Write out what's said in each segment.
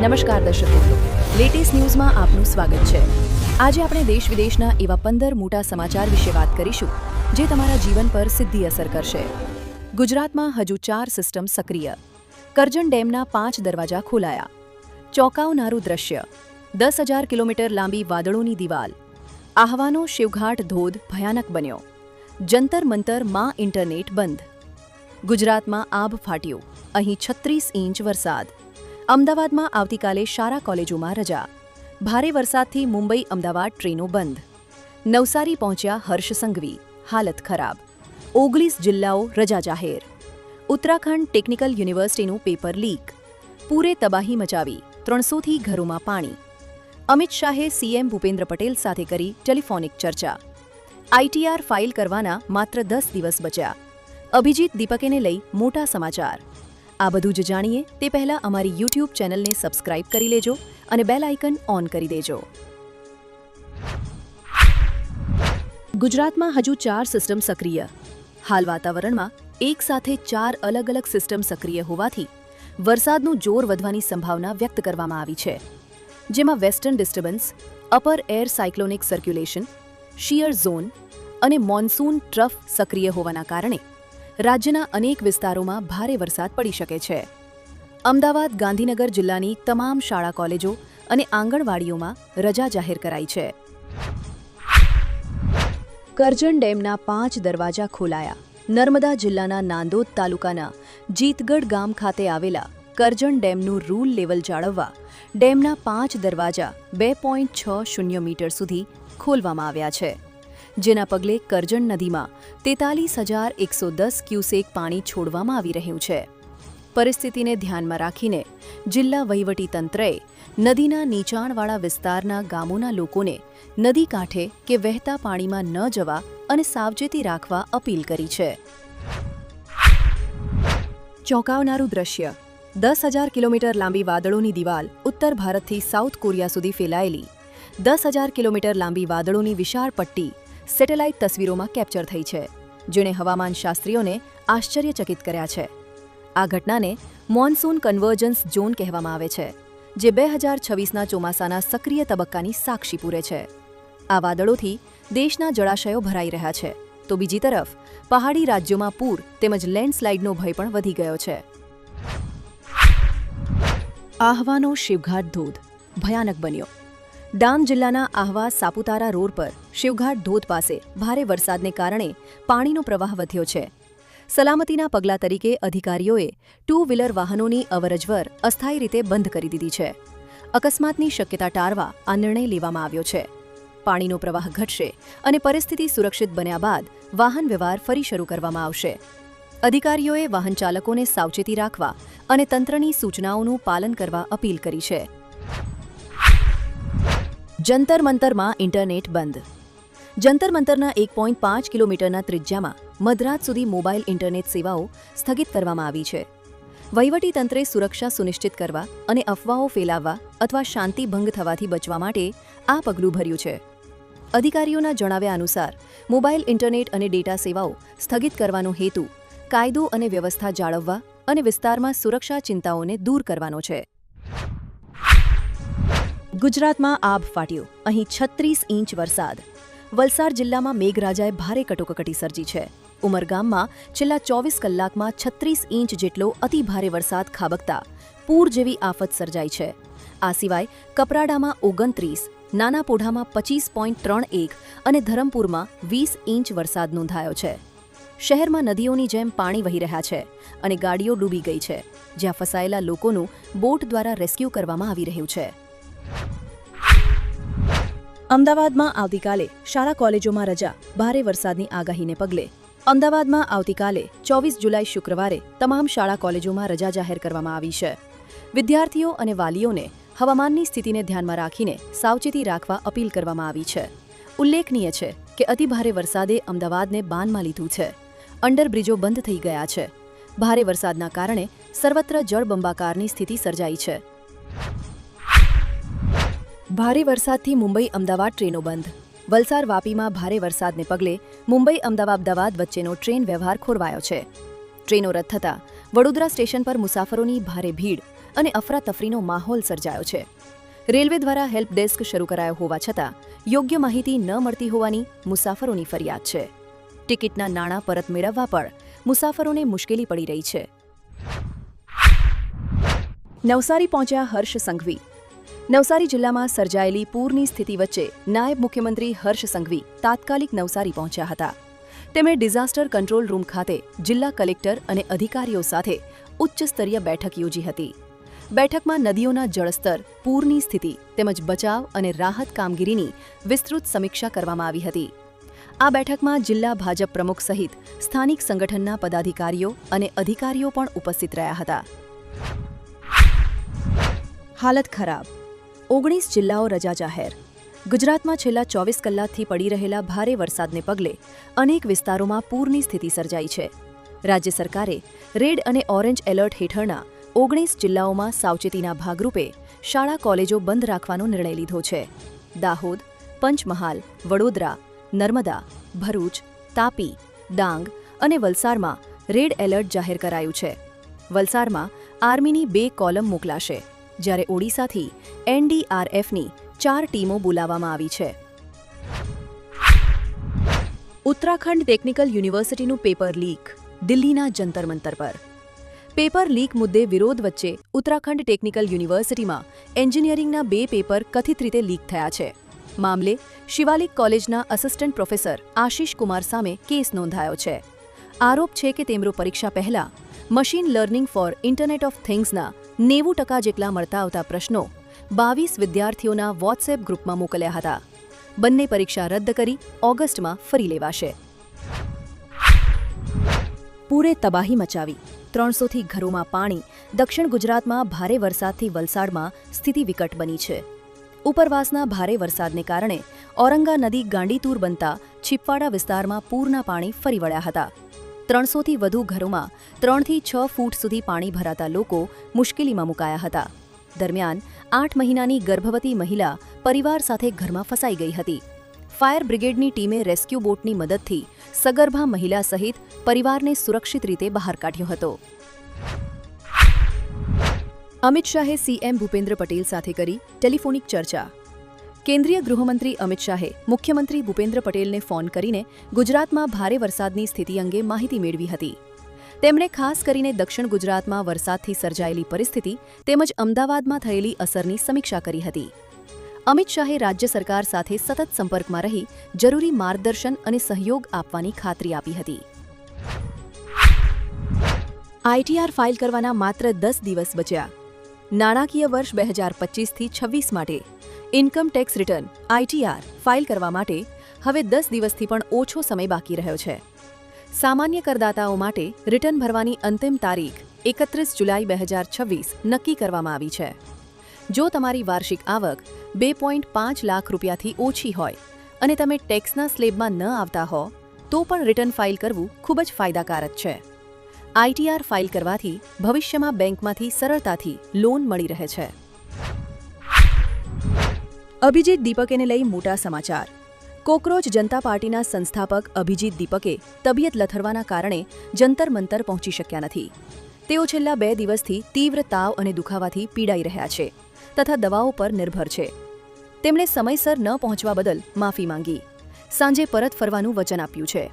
નમસ્કાર દર્શક મિત્રો, લેટેસ્ટ ન્યૂઝમાં આપનું સ્વાગત છે। આજે આપણે દેશ વિદેશના એવા 15 મોટા સમાચાર વિશે વાત કરીશું જે તમારા જીવન પર સીધી અસર કરશે। ગુજરાતમાં હજુ 4 સિસ્ટમ સક્રિય। કરજણ ડેમના 5 દરવાજા ખોલાયા। ચોંકાવનારું દ્રશ્ય। 10,000 કિલોમીટર લાંબી વાદળોની દિવાલ। આહવાનો શિવઘાટ ધોધ ભયાનક બન્યો। જંતર મંતર માં ઇન્ટરનેટ બંધ। ગુજરાતમાં આભ ફાટ્યું। અહીં 36 ઇંચ વરસાદ। અમદાવાદમાં આવતીકાલે શાળા કોલેજોમાં રજા। ભારે વરસાદથી મુંબઈ અમદાવાદ ટ્રેનો બંધ। નવસારી પહોંચ્યા હર્ષ સંઘવી, હાલત ખરાબ। 19 જિલ્લાઓ રજા જાહેર। ઉત્તરાખંડ ટેકનિકલ યુનિવર્સિટીનું પેપર લીક। પૂરે તબાહી મચાવી। 300થી ઘરોમાં પાણી। અમિત શાહે સીએમ ભૂપેન્દ્ર પટેલ સાથે કરી ટેલિફોનિક ચર્ચા। આઈટીઆર ફાઇલ કરવાના માત્ર 10 દિવસ બચ્યા। અભિજીત દીપકેને લઈ મોટા સમાચાર। આ બધું જ જાણીએ તે પહેલા અમારી યુટ્યુબ ચેનલને સબસ્ક્રાઇબ કરી લેજો અને બેલ આઇકન ઓન કરી દેજો। ગુજરાતમાં હજુ 4 સિસ્ટમ સક્રિય। હાલ વાતાવરણમાં એક સાથે 4 અલગ અલગ સિસ્ટમ સક્રિય હોવાથી વરસાદનું જોર વધવાની સંભાવના વ્યક્ત કરવામાં આવી છે, જેમાં western disturbance, upper air cyclonic circulation, shear zone અને મોન્સૂન ટ્રફ સક્રિય હોવાના કારણે રાજ્યના અનેક વિસ્તારોમાં ભારે વરસાદ પડી શકે છે। અમદાવાદ, ગાંધીનગર જિલ્લાની તમામ શાળા કોલેજો અને આંગણવાડીઓમાં રજા જાહેર કરાઈ છે। કરજણ ડેમના 5 દરવાજા ખોલાયા। નર્મદા જિલ્લાના નાંદોદ તાલુકાના જીતગઢ ગામ ખાતે આવેલા કરજણ ડેમનું રૂલ લેવલ જાળવવા ડેમના 5 દરવાજા 2.60 મીટર સુધી ખોલવામાં આવ્યા છે, જેના પગલે કરજણ નદીમાં 43,110 ક્યુસેક પાણી છોડવામાં આવી રહ્યું છે। પરિસ્થિતિને ધ્યાનમાં રાખીને જિલ્લા વહીવટીતંત્રએ નદીના નીચાણવાળા વિસ્તારના ગામોના લોકોને નદી કાંઠે કે વહેતા પાણીમાં ન જવા અને સાવચેતી રાખવા અપીલ કરી છે। ચોંકાવનારું દ્રશ્ય। 10,000 કિલોમીટર લાંબી વાદળોની દિવાલ ઉત્તર ભારતથી સાઉથ કોરિયા સુધી ફેલાયેલી 10,000 કિલોમીટર લાંબી વાદળોની વિશાળ પટ્ટી સેટેલાઇટ તસવીરોમાં કેપ્ચર થઈ છે, જેણે હવામાન શાસ્ત્રીઓને આશ્ચર્યચકિત કર્યા છે। આ ઘટનાને મોન્સૂન કન્વર્જન્સ ઝોન કહેવામાં આવે છે, જે 2026ના ચોમાસાના સક્રિય તબક્કાની સાક્ષી પૂરે છે। આ વાદળોથી દેશના જળાશયો ભરાઈ રહ્યા છે, તો બીજી તરફ પહાડી રાજ્યોમાં પૂર તેમજ લેન્ડસ્લાઇડનો ભય પણ વધી ગયો છે। આહવાનો શિવઘાટ ધોધ ભયાનક બન્યો। ડાંગ જિલ્લાના આહવા સાપુતારા રોડ પર શિવઘાટ ધોધ પાસે ભારે વરસાદને કારણે પાણીનો પ્રવાહ વધ્યો છે। સલામતીના પગલાં તરીકે અધિકારીઓએ 2 વ્હીલર વાહનોની અવરજવર અસ્થાયી રીતે બંધ કરી દીધી છે। અકસ્માતની શક્યતા ટાળવા આ નિર્ણય લેવામાં આવ્યો છે। પાણીનો પ્રવાહ ઘટશે અને પરિસ્થિતિ સુરક્ષિત બન્યા બાદ વાહન વ્યવહાર ફરી શરૂ કરવામાં આવશે। અધિકારીઓએ વાહન ચાલકોને સાવચેતી રાખવા અને તંત્રની સૂચનાઓનું પાલન કરવા અપીલ કરી છે। જંતર મંતરમાં ઇન્ટરનેટ બંધ। જંતર મંતરના 1.5 કિલોમીટરના ત્રિજ્યામાં મધરાત સુધી મોબાઈલ ઇન્ટરનેટ સેવાઓ સ્થગિત કરવામાં આવી છે। વહીવટીતંત્રે સુરક્ષા સુનિશ્ચિત કરવા અને અફવાઓ ફેલાવવા અથવા શાંતિ ભંગ થવાથી બચવા માટે આ પગલું ભર્યું છે। અધિકારીઓના જણાવ્યા અનુસાર મોબાઈલ ઇન્ટરનેટ અને ડેટા સેવાઓ સ્થગિત કરવાનો હેતુ કાયદો અને વ્યવસ્થા જાળવવા અને વિસ્તારમાં સુરક્ષા ચિંતાઓને દૂર કરવાનો છે। ગુજરાતમાં આભ ફાટ્યું। અહીં 36 ઇંચ વરસાદ। વલસાડ જિલ્લામાં મેઘરાજાએ ભારે કટોકટી સર્જી છે। ઉમરગામમાં છેલ્લા 24 કલાકમાં 36 ઇંચ જેટલો અતિભારે વરસાદ ખાબકતા પૂર જેવી આફત સર્જાઈ છે। આ સિવાય કપરાડામાં 29, નાના પોઢામાં 25.31 અને ધરમપુરમાં 20 ઇંચ વરસાદ નોંધાયો છે। શહેરમાં નદીઓની જેમ પાણી વહી રહ્યા છે અને ગાડીઓ ડૂબી ગઈ છે, જ્યાં ફસાયેલા લોકોનું બોટ દ્વારા રેસ્ક્યુ કરવામાં આવી રહ્યું છે। અમદાવાદમાં આવતીકાલે શાળા કોલેજોમાં રજા। ભારે વરસાદની આગાહીને પગલે અમદાવાદમાં આવતીકાલે 24 જુલાઈ શુક્રવારે તમામ શાળા કોલેજોમાં રજા જાહેર કરવામાં આવી છે। વિદ્યાર્થીઓ અને વાલીઓને હવામાનની સ્થિતિને ધ્યાનમાં રાખીને સાવચેતી રાખવા અપીલ કરવામાં આવી છે। ઉલ્લેખનીય છે કે અતિભારે વરસાદે અમદાવાદને બાનમાં લીધું છે। અંડરબ્રિજો બંધ થઈ ગયા છે। ભારે વરસાદના કારણે સર્વત્ર જળબંબાકારની સ્થિતિ સર્જાઈ છે। ભારે વરસાદથી મુંબઈ અમદાવાદ ટ્રેનો બંધ। વલસાડ વાપીમાં ભારે વરસાદને પગલે મુંબઈ અમદાવાદ વચ્ચેનો ટ્રેન વ્યવહાર ખોરવાયો છે। ટ્રેનો રદ થતાં વડોદરા સ્ટેશન પર મુસાફરોની ભારે ભીડ અને અફરાતફરીનો માહોલ સર્જાયો છે. રેલવે દ્વારા હેલ્પ ડેસ્ક શરૂ કરાયો હોવા છતાં યોગ્ય માહિતી ન મળતી હોવાની મુસાફરોની ફરિયાદ છે. ટિકિટના નાણાં પરત મેળવવા પણ મુસાફરોને મુશ્કેલી પડી રહી છે. નવસારી પહોંચ્યા હર્ષ સંઘવી. નવસારી જિલ્લામાં સર્જાયેલી પૂરની સ્થિતિ વચ્ચે નાયબ મુખ્યમંત્રી હર્ષ સંઘવી તાત્કાલિક નવસારી પહોંચ્યા હતા. તેમણે ડિઝાસ્ટર કંટ્રોલ રૂમ ખાતે જિલ્લા કલેક્ટર અને અધિકારીઓ સાથે ઉચ્ચસ્તરીય બેઠક યોજી હતી. બેઠકમાં નદીઓના જળસ્તર, પૂરની સ્થિતિ તેમજ બચાવ અને રાહત કામગીરીની વિસ્તૃત સમીક્ષા કરવામાં આવી હતી. આ બેઠકમાં જિલ્લા ભાજપ પ્રમુખ સહિત સ્થાનિક સંગઠનના પદાધિકારીઓ અને અધિકારીઓ પણ ઉપસ્થિત રહ્યા હતા. હાલત ખરાબ. 19 જિલ્લાઓ રજા જાહેર. ગુજરાતમાં છેલ્લા 24 કલાકથી પડી રહેલા ભારે વરસાદને પગલે અનેક વિસ્તારોમાં પૂરની સ્થિતિ સર્જાઈ છે. રાજ્ય સરકારે રેડ અને ઓરેન્જ એલર્ટ હેઠળના 19 જિલ્લાઓમાં સાવચેતીના ભાગરૂપે શાળા કોલેજો બંધ રાખવાનો નિર્ણય લીધો છે. દાહોદ, પંચમહાલ, વડોદરા, નર્મદા, ભરૂચ, તાપી, ડાંગ અને વલસાડમાં રેડ એલર્ટ જાહેર કરાયું છે. વલસાડમાં આર્મીની 2 કોલમ મોકલાશે, જ્યારે ઓડિશાથી NDRFની 4 ટીમો બોલાવવામાં આવી છે. ઉત્તરાખંડ ટેકનિકલ યુનિવર્સિટીનું પેપર લીક. દિલ્હીના જંતર મંતર પર પેપર લીક મુદ્દે વિરોધ વચ્ચે ઉત્તરાખંડ ટેકનિકલ યુનિવર્સિટીમાં એન્જિનિયરિંગના 2 પેપર કથિત રીતે લીક થયા છે. મામલે શિવાલિક કોલેજના આસિસ્ટન્ટ પ્રોફેસર આશિષ કુમાર સામે કેસ નોંધાયો છે. આરોપ છે કે તેમણે પરીક્ષા પહેલા machine learning for internet of થિંગ્સના 90% જેટલા મળતા આવતા પ્રશ્નો 22 વિદ્યાર્થીઓના વોટ્સએપ ગ્રુપમાં મોકલ્યા હતા. બંને પરીક્ષા રદ કરી ઓગસ્ટમાં ફરી લેવાશે. પૂરે તબાહી મચાવી. 300થી ઘરોમાં પાણી. દક્ષિણ ગુજરાતમાં ભારે વરસાદથી વલસાડમાં સ્થિતિ વિકટ બની છે. ઉપરવાસના ભારે વરસાદને કારણે ઔરંગા નદી ગાંડીતુર બનતા છીપવાડા વિસ્તારમાં પૂરના પાણી ફરી વળ્યા હતા. 300થી વધુ ઘરોમાં 3 થી 6 ફૂટ સુધી પાણી ભરાતા લોકો મુશ્કેલીમાં મુકાયા હતા. દરમિયાન 8 મહિનાની ગર્ભવતી મહિલા પરિવાર સાથે ઘરમાં ફસાઈ ગઈ હતી. ફાયર બ્રિગેડની ટીમે રેસ્ક્યુ બોટની મદદથી સગર્ભા મહિલા સહિત પરિવારને સુરક્ષિત રીતે બહાર કાઢ્યો હતો. અમિત શાહે CM ભૂપેન્દ્ર પટેલ સાથે કરી ટેલિફોનિક ચર્ચા. કેન્દ્રીય ગૃહમંત્રી અમિત શાહે મુખ્યમંત્રી ભૂપેન્દ્ર પટેલને ફોન કરીને ગુજરાતમાં ભારે વરસાદની સ્થિતિ અંગે માહિતી મેળવી હતી. તેમણે ખાસ કરીને દક્ષિણ ગુજરાતમાં વરસાદથી સર્જાયેલી પરિસ્થિતિ તેમજ અમદાવાદમાં થયેલી અસરની સમીક્ષા કરી હતી. અમિત શાહે રાજ્ય સરકાર સાથે સતત સંપર્કમાં રહી જરૂરી માર્ગદર્શન અને સહયોગ આપવાની ખાતરી આપી હતી. ITR ફાઇલ કરવાના માત્ર 10 દિવસ બચ્યા. નાણાકીય વર્ષ 2025થી 26 માટે income tax return ITR file કરવા માટે હવે 10 દિવસથી પણ ઓછો સમય બાકી રહ્યો છે. સામાન્ય કરદાતાઓ માટે રિટર્ન ભરવાની અંતિમ તારીખ 31 જુલાઈ 2026 નક્કી કરવામાં આવી છે. જો તમારી વાર્ષિક આવક 2.5 લાખ રૂપિયાથી ઓછી હોય અને તમે ટેક્સના સ્લેબમાં ન આવતા હો તો પણ રિટર્ન ફાઇલ કરવું ખૂબ જ ફાયદાકારક છે. ITR ફાઇલ કરવાથી ભવિષ્યમાં બેંકમાંથી સરળતાથી લોન મળી રહે છે. અભિજીત દીપકેને લઈ મોટા સમાચાર. કોકરોચ જનતા પાર્ટીના સંસ્થાપક અભિજીત દીપકે તબિયત લથડવાના કારણે જંતર મંતર પહોંચી શક્યા નથી. તેઓ છેલ્લા 2 દિવસથી તીવ્ર તાવ અને દુખાવાથી પીડાઈ રહ્યા છે તથા દવાઓ પર નિર્ભર છે. તેમણે સમયસર ન પહોંચવા બદલ માફી માંગી. સાંજે પરત ફરવાનું વચન આપ્યું છે.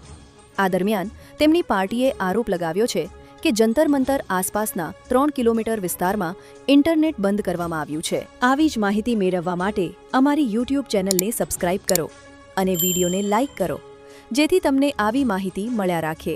આ દરમિયાન તેમની પાર્ટીએ આરોપ લગાવ્યો છે કે જંતર મંતર આસપાસના 3 કિલોમીટર વિસ્તારમાં ઇન્ટરનેટ બંધ કરવામાં આવ્યું છે. આવી જ માહિતી મેળવવા માટે અમારી YouTube ચેનલને સબસ્ક્રાઇબ કરો અને વિડીયોને લાઇક કરો, જેથી તમને આવી માહિતી મળ્યા રાખે.